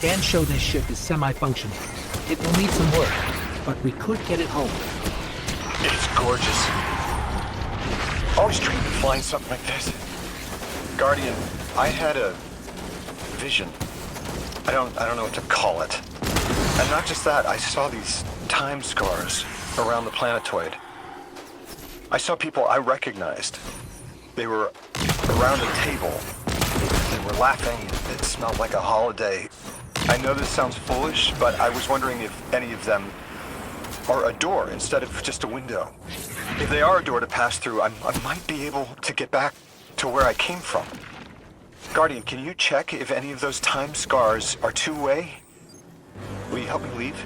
Scans show this ship is semi-functional. It will need some work, but we could get it home. It's gorgeous. Always dreamed of flying something like this. Guardian, I had a vision. I don't know what to call it. And not just that, I saw these time scars around the planetoid. I saw people I recognized. They were around a table. They were laughing. It smelled like a holiday. I know this sounds foolish, but I was wondering if any of them are a door instead of just a window. If they are a door to pass through, I might be able to get back to where I came from. Guardian, can you check if any of those time scars are two-way? Will you help me leave?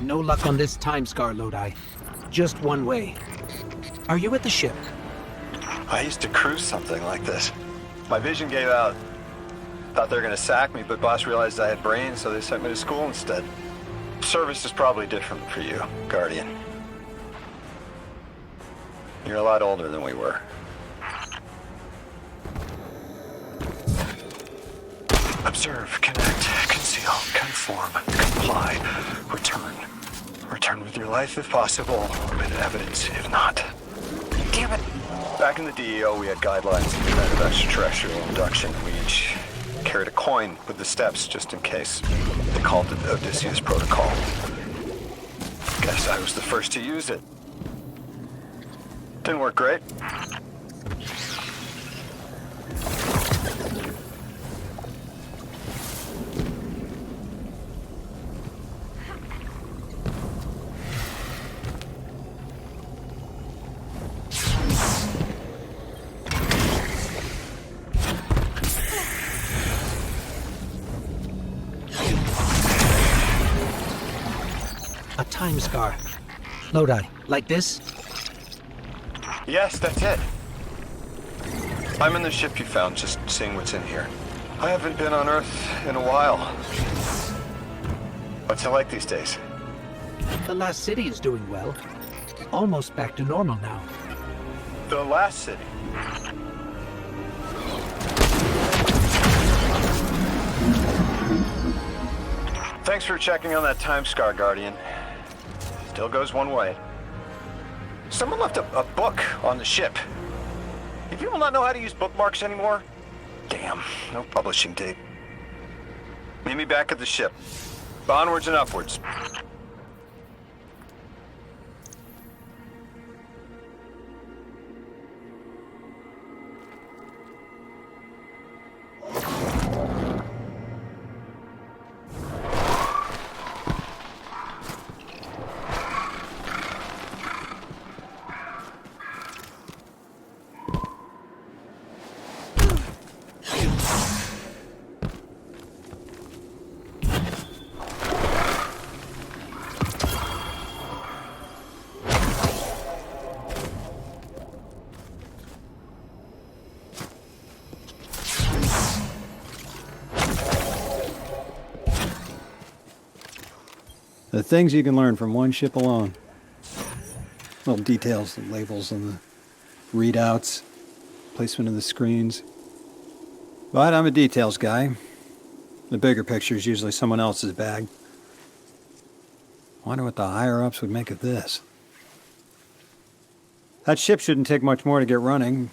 No luck on this time scar, Lodi. Just one way. Are you at the ship? I used to cruise something like this. My vision gave out. Thought they were gonna sack me, but boss realized I had brains, so they sent me to school instead. Service is probably different for you, Guardian. You're a lot older than we were. Observe, connect, conceal, conform, comply, return. Return with your life if possible, with evidence if not. Damn it! Back in the DEO, we had guidelines in the event of extraterrestrial abduction. We each carried a coin with the steps just in case. They called it the Odysseus Protocol. Guess I was the first to use it. Didn't work great. A time scar. Lodi, like this? Yes, that's it. I'm in the ship you found, just seeing what's in here. I haven't been on Earth in a while. What's it like these days? The last city is doing well. Almost back to normal now. The last city. Thanks for checking on that time scar, Guardian. Still goes one way. Someone left a book on the ship. Do people not know how to use bookmarks anymore? Damn, no publishing date. Meet me back at the ship. Onwards and upwards. The things you can learn from one ship alone. Little details, the labels and the readouts, placement of the screens. But I'm a details guy. The bigger picture is usually someone else's bag. Wonder what the higher-ups would make of this. That ship shouldn't take much more to get running.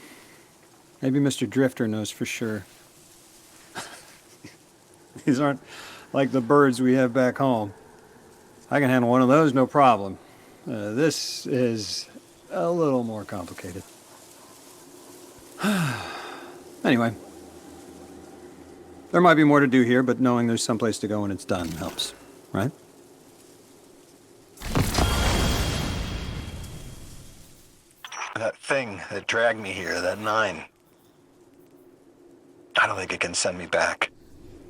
Maybe Mr. Drifter knows for sure. These aren't like the birds we have back home. I can handle one of those, no problem. This is a little more complicated. Anyway. There might be more to do here, but knowing there's someplace to go when it's done helps, right? That thing that dragged me here, that 9. I don't think it can send me back.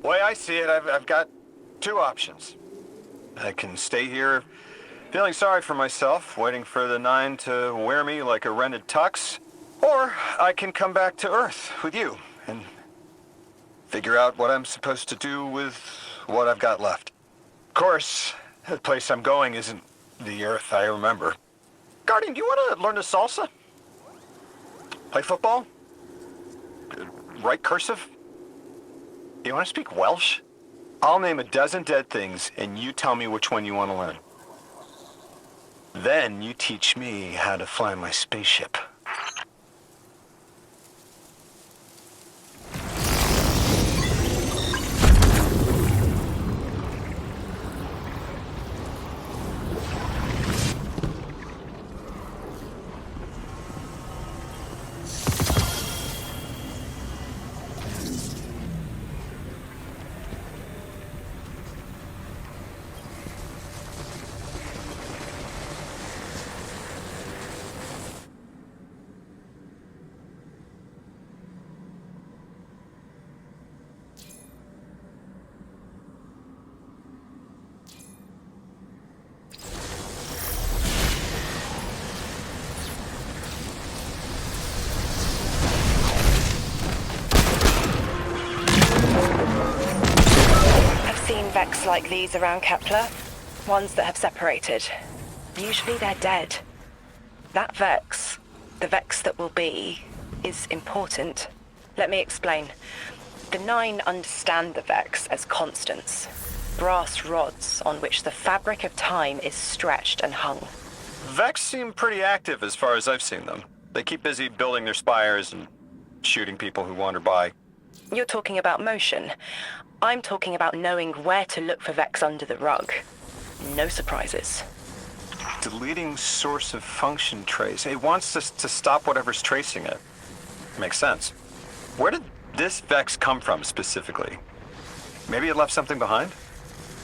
The way I see it, I've got 2 options. I can stay here feeling sorry for myself, waiting for the 9 to wear me like a rented tux. Or I can come back to Earth with you and figure out what I'm supposed to do with what I've got left. Of course, The place I'm going isn't the Earth I remember. Guardian, do you want to learn the salsa? Play football? Write cursive? You want to speak Welsh? I'll name a dozen dead things, and you tell me which one you want to learn. Then you teach me how to fly my spaceship. Vex like these around Kepler, ones that have separated. Usually they're dead. That Vex, the Vex that will be, is important. Let me explain. The Nine understand the Vex as constants, brass rods on which the fabric of time is stretched and hung. Vex seem pretty active as far as I've seen them. They keep busy building their spires and shooting people who wander by. You're talking about motion. I'm talking about knowing where to look for Vex under the rug. No surprises. Deleting source of function trace. It wants us to stop whatever's tracing it. Makes sense. Where did this Vex come from specifically? Maybe it left something behind?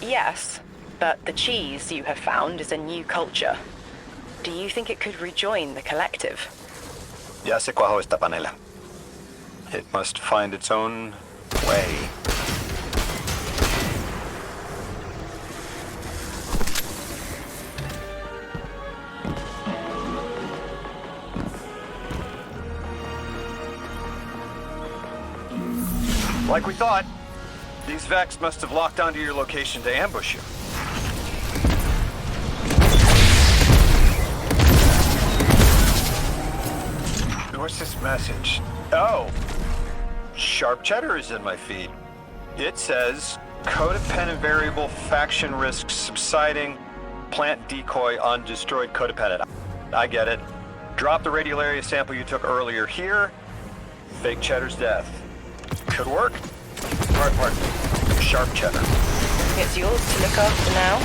Yes, but the cheese you have found is a new culture. Do you think it could rejoin the collective? Ya se cuajo esta panela. It must find its own way. Like we thought, these Vex must have locked onto your location to ambush you. What's this message? Oh, Sharp Cheddar is in my feed. It says, codependent variable, faction risks subsiding, plant decoy on destroyed codependent. I get it. Drop the radial area sample you took earlier here. Fake Cheddar's death. Could work. Part. Sharp Cheddar. It's yours to look after now.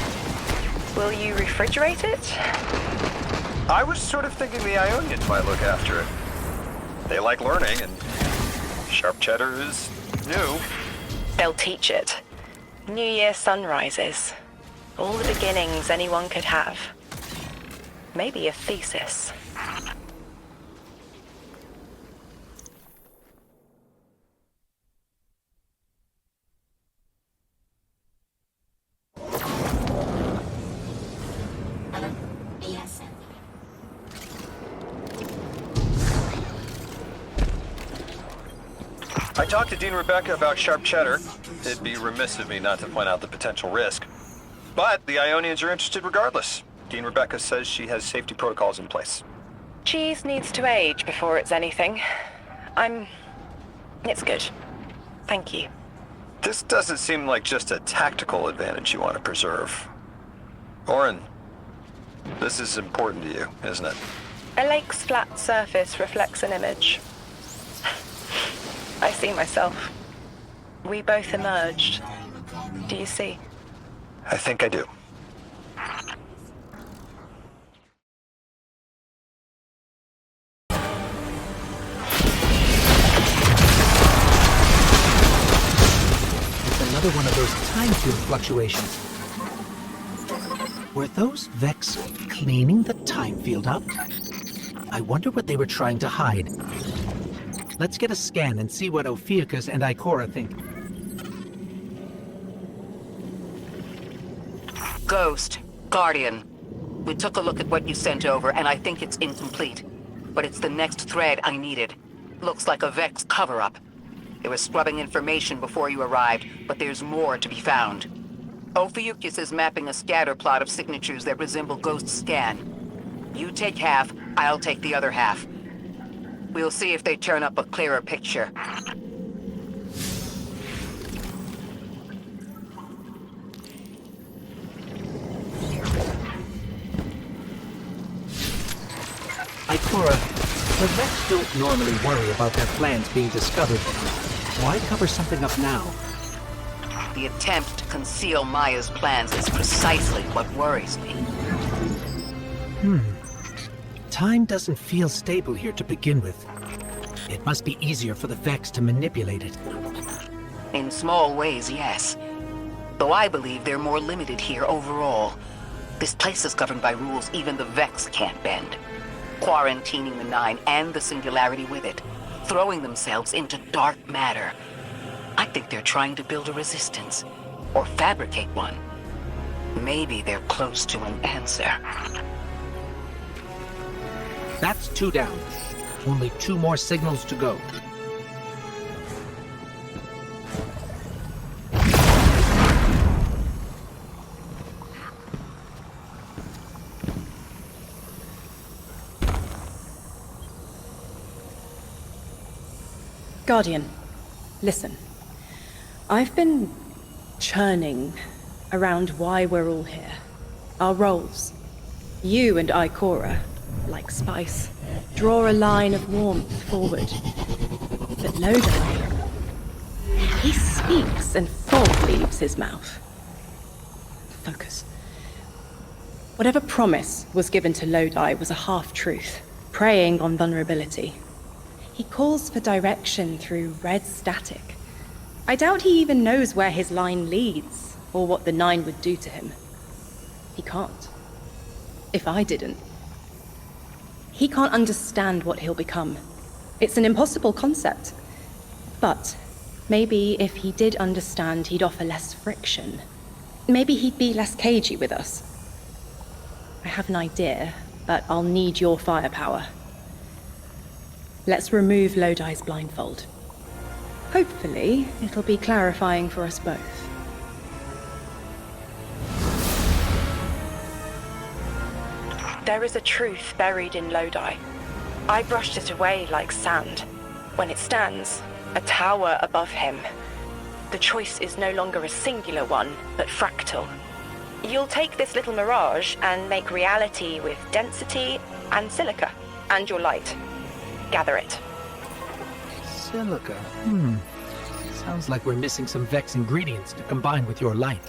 Will you refrigerate it? I was sort of thinking the Ionians might look after it. They like learning, and Sharp Cheddar is new. They'll teach it. New Year sunrises. All the beginnings anyone could have. Maybe a thesis. I talked to Dean Rebecca about Sharp Cheddar. It'd be remiss of me not to point out the potential risk. But the Ionians are interested regardless. Dean Rebecca says she has safety protocols in place. Cheese needs to age before it's anything. It's good. Thank you. This doesn't seem like just a tactical advantage you want to preserve. Orin, this is important to you, isn't it? A lake's flat surface reflects an image. I see myself. We both emerged. Do you see? I think I do. It's another one of those time field fluctuations. Were those Vex cleaning the time field up? I wonder what they were trying to hide. Let's get a scan and see what Ophiuchus and Ikora think. Ghost, Guardian. We took a look at what you sent over, and I think it's incomplete. But it's the next thread I needed. Looks like a Vex cover-up. They were scrubbing information before you arrived, but there's more to be found. Ophiuchus is mapping a scatter plot of signatures that resemble ghost scan. You take half, I'll take the other half. We'll see if they turn up a clearer picture. Ikora, the Vex don't normally worry about their plans being discovered. Why cover something up now? The attempt to conceal Maya's plans is precisely what worries me. Time doesn't feel stable here to begin with. It must be easier for the Vex to manipulate it. In small ways, yes. Though I believe they're more limited here overall. This place is governed by rules even the Vex can't bend. Quarantining the Nine and the Singularity with it. Throwing themselves into dark matter. I think they're trying to build a resistance. Or fabricate one. Maybe they're close to an answer. That's 2 down. Only 2 more signals to go. Guardian, listen. I've been churning around why we're all here. Our roles. You and Ikora, like spice, draw a line of warmth forward. But Lodi, he speaks and fog leaves his mouth. Focus. Whatever promise was given to Lodi was a half-truth, preying on vulnerability. He calls for direction through red static. I doubt he even knows where his line leads, or what the Nine would do to him. He can't. If I didn't. He can't understand what he'll become. It's an impossible concept. But maybe if he did understand, he'd offer less friction. Maybe he'd be less cagey with us. I have an idea, but I'll need your firepower. Let's remove Lodi's blindfold. Hopefully, it'll be clarifying for us both. There is a truth buried in Lodi. I brushed it away like sand. When it stands, a tower above him, the choice is no longer a singular one, but fractal. You'll take this little mirage and make reality with density and silica, and your light. Gather it. Silica. Sounds like we're missing some Vex ingredients to combine with your light.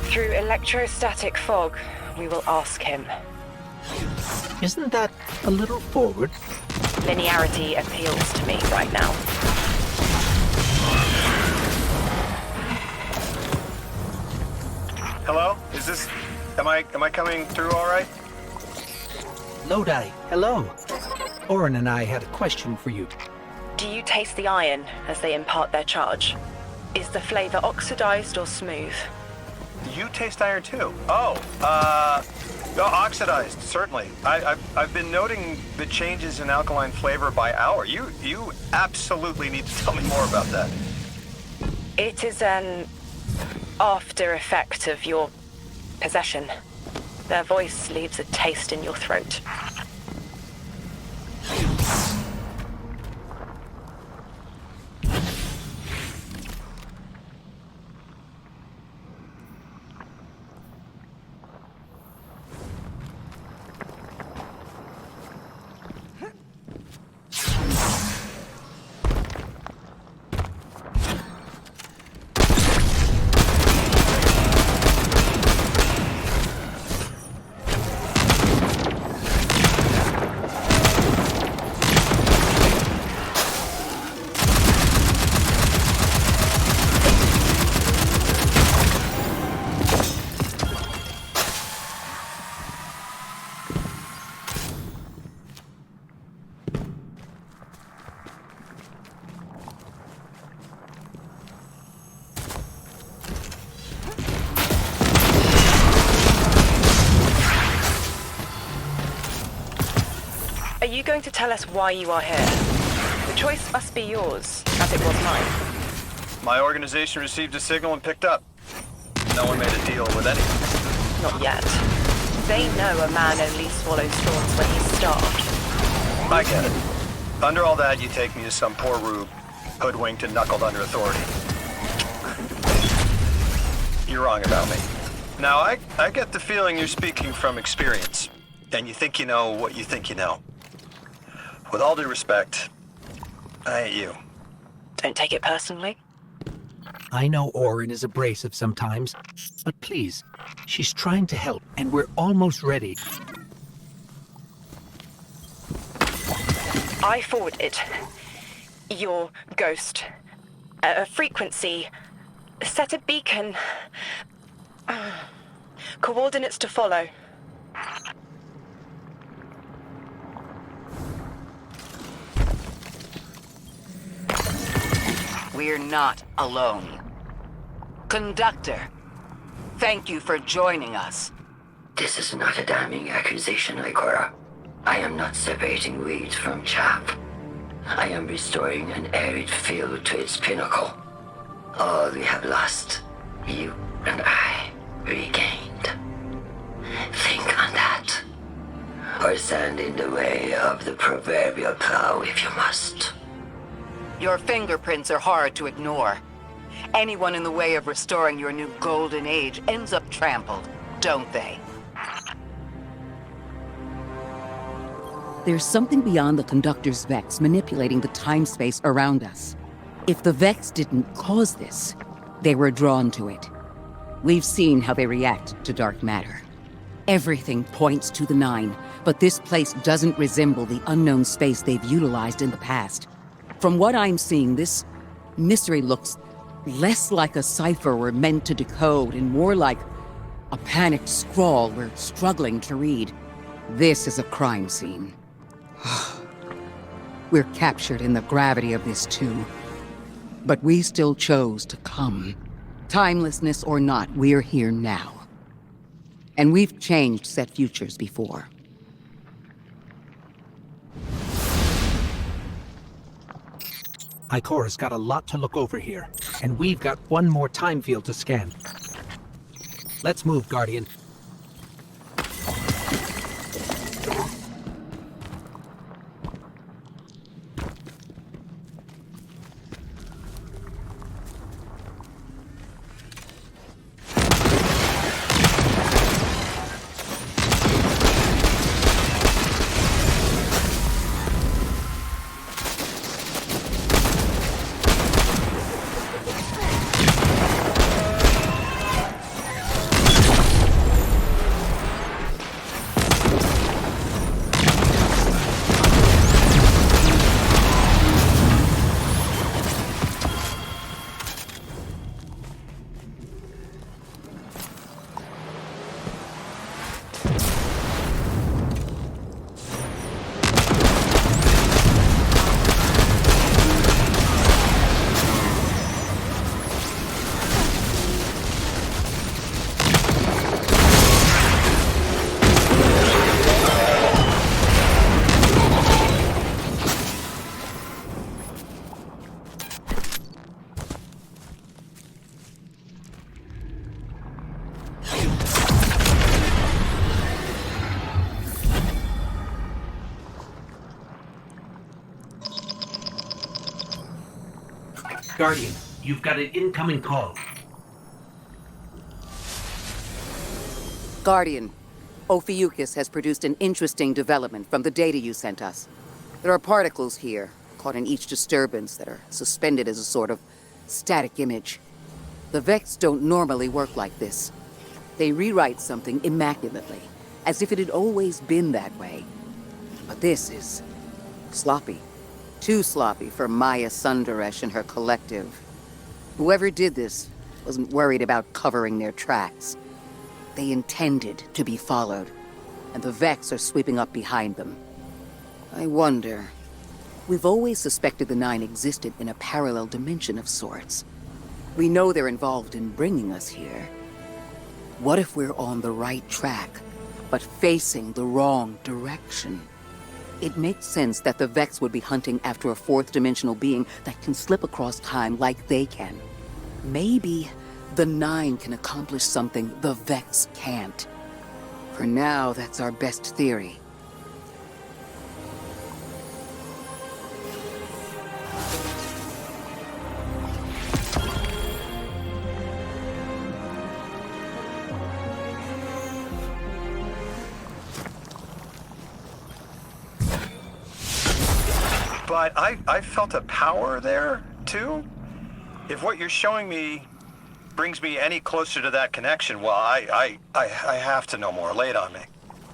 Through electrostatic fog, we will ask him. Isn't that a little forward? Linearity appeals to me right now. Hello? Is this... Am I coming through all right? Lodi, hello. Orin and I had a question for you. Do you taste the iron as they impart their charge? Is the flavor oxidized or smooth? You taste iron too? Oh, oxidized, certainly. I've been noting the changes in alkaline flavor by hour. You absolutely need to tell me more about that. It is an after effect of your possession. Their voice leaves a taste in your throat. Are you going to tell us why you are here? The choice must be yours, as it was mine. My organization received a signal and picked up. No one made a deal with anyone. Not yet. They know a man only swallows thorns when he's starved. I get it. Under all that, you take me as some poor rube, hoodwinked and knuckled under authority. You're wrong about me. Now, I get the feeling you're speaking from experience, and you think you know what you think you know. With all due respect, I ain't you. Don't take it personally. I know Orin is abrasive sometimes, but please, she's trying to help, and we're almost ready. I forwarded your ghost a frequency, set a beacon, coordinates to follow. We're not alone. Conductor, thank you for joining us. This is not a damning accusation, Ikora. I am not separating weeds from chaff. I am restoring an arid field to its pinnacle. All we have lost, you and I regained. Think on that. Or stand in the way of the proverbial plow if you must. Your fingerprints are hard to ignore. Anyone in the way of restoring your new golden age ends up trampled, don't they? There's something beyond the Conductor's Vex manipulating the time-space around us. If the Vex didn't cause this, they were drawn to it. We've seen how they react to dark matter. Everything points to the Nine, but this place doesn't resemble the unknown space they've utilized in the past. From what I'm seeing, this mystery looks less like a cipher we're meant to decode and more like a panicked scrawl we're struggling to read. This is a crime scene. We're captured in the gravity of this too. But we still chose to come. Timelessness or not, we're here now. And we've changed set futures before. Ikora's got a lot to look over here, and we've got one more time field to scan. Let's move, Guardian. Guardian, you've got an incoming call. Guardian, Ophiuchus has produced an interesting development from the data you sent us. There are particles here, caught in each disturbance, that are suspended as a sort of static image. The Vex don't normally work like this. They rewrite something immaculately, as if it had always been that way. But this is sloppy. Too sloppy for Maya Sundaresh and her collective. Whoever did this wasn't worried about covering their tracks. They intended to be followed, and the Vex are sweeping up behind them. I wonder... We've always suspected the Nine existed in a parallel dimension of sorts. We know they're involved in bringing us here. What if we're on the right track, but facing the wrong direction? It makes sense that the Vex would be hunting after a fourth-dimensional being that can slip across time like they can. Maybe the Nine can accomplish something the Vex can't. For now, that's our best theory. But I felt a power there, too. If what you're showing me brings me any closer to that connection, well, I have to know more. Lay it on me.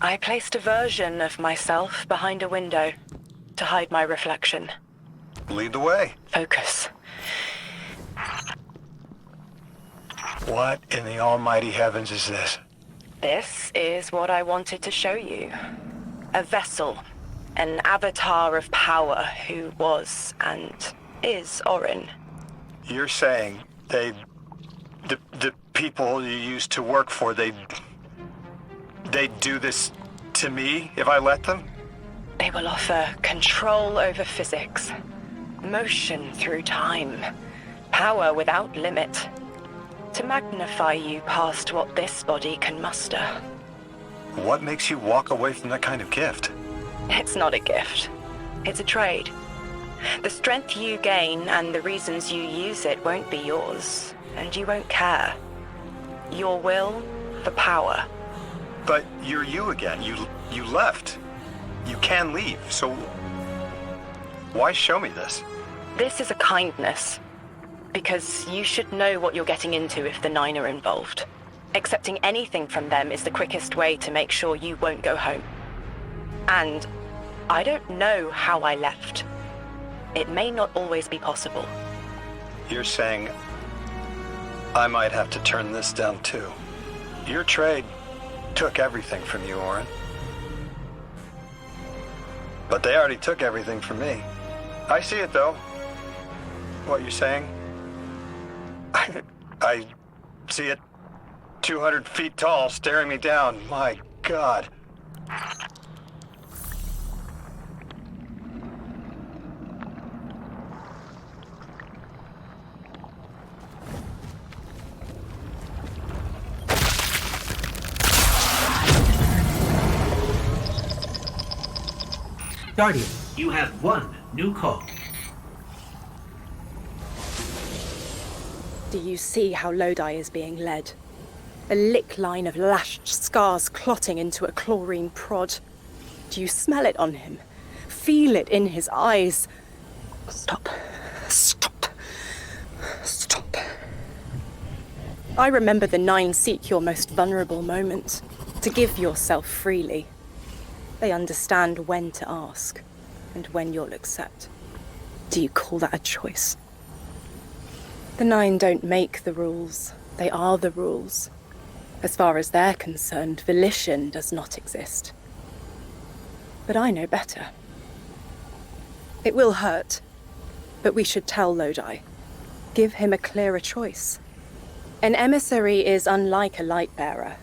I placed a version of myself behind a window to hide my reflection. Lead the way. Focus. What in the almighty heavens is this? This is what I wanted to show you. A vessel. An avatar of power who was and is Orin. You're saying the people you used to work for, they'd do this to me if I let them? They will offer control over physics, motion through time, power without limit, to magnify you past what this body can muster. What makes you walk away from that kind of gift? It's not a gift. It's a trade. The strength you gain and the reasons you use it won't be yours, and you won't care. Your will for power. But you're you again. You left. You can leave, so why show me this? This is a kindness, because you should know what you're getting into if the Nine are involved. Accepting anything from them is the quickest way to make sure you won't go home. And I don't know how I left. It may not always be possible. You're saying I might have to turn this down too. Your trade took everything from you, Orin. But they already took everything from me. I see it though. What you're saying. I see it 200 feet tall staring me down. My God. Guardian, you have one new call. Do you see how Lodi is being led? A lick line of lashed scars clotting into a chlorine prod. Do you smell it on him? Feel it in his eyes? Stop. Stop. Stop. I remember the Nine seek your most vulnerable moment, to give yourself freely. They understand when to ask, and when you'll accept. Do you call that a choice? The Nine don't make the rules. They are the rules. As far as they're concerned, volition does not exist. But I know better. It will hurt, but we should tell Lodi. Give him a clearer choice. An emissary is unlike a light bearer.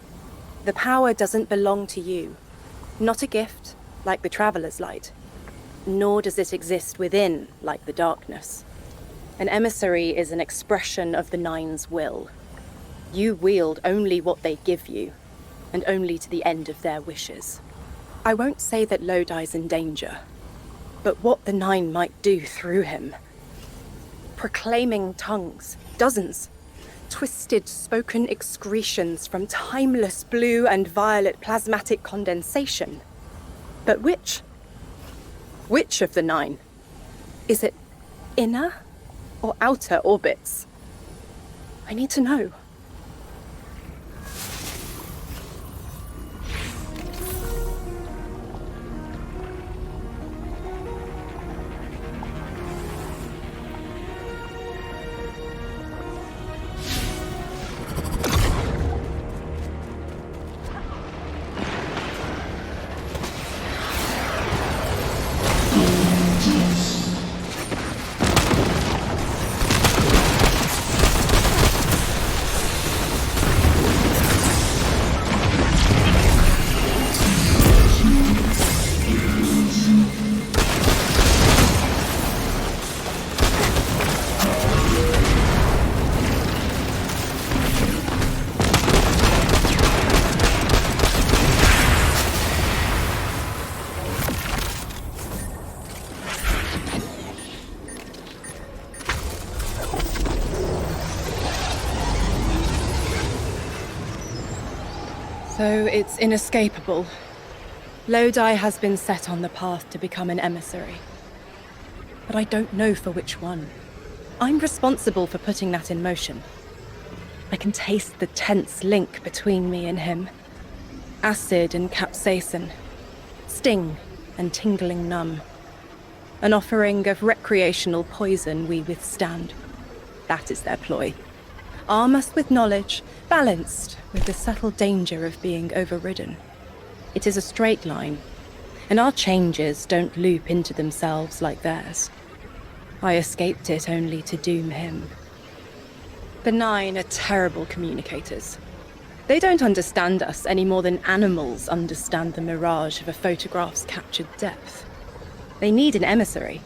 The power doesn't belong to you. Not a gift, like the Traveler's Light. Nor does it exist within, like the darkness. An emissary is an expression of the Nine's will. You wield only what they give you, and only to the end of their wishes. I won't say that Lodi's in danger, but what the Nine might do through him. Proclaiming tongues, dozens. Twisted spoken excretions from timeless blue and violet plasmatic condensation. But which? Which of the Nine? Is it inner or outer orbits? I need to know. So it's inescapable. Lodi has been set on the path to become an emissary. But I don't know for which one. I'm responsible for putting that in motion. I can taste the tense link between me and him. Acid and capsaicin. Sting and tingling numb. An offering of recreational poison we withstand. That is their ploy. Arm us with knowledge, balanced with the subtle danger of being overridden. It is a straight line, and our changes don't loop into themselves like theirs. I escaped it only to doom him. The Nine are terrible communicators. They don't understand us any more than animals understand the mirage of a photograph's captured depth. They need an emissary.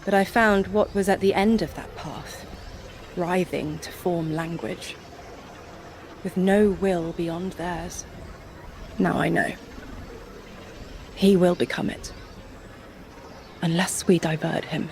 But I found what was at the end of that path, writhing to form language, with no will beyond theirs. Now I know. He will become it. Unless we divert him.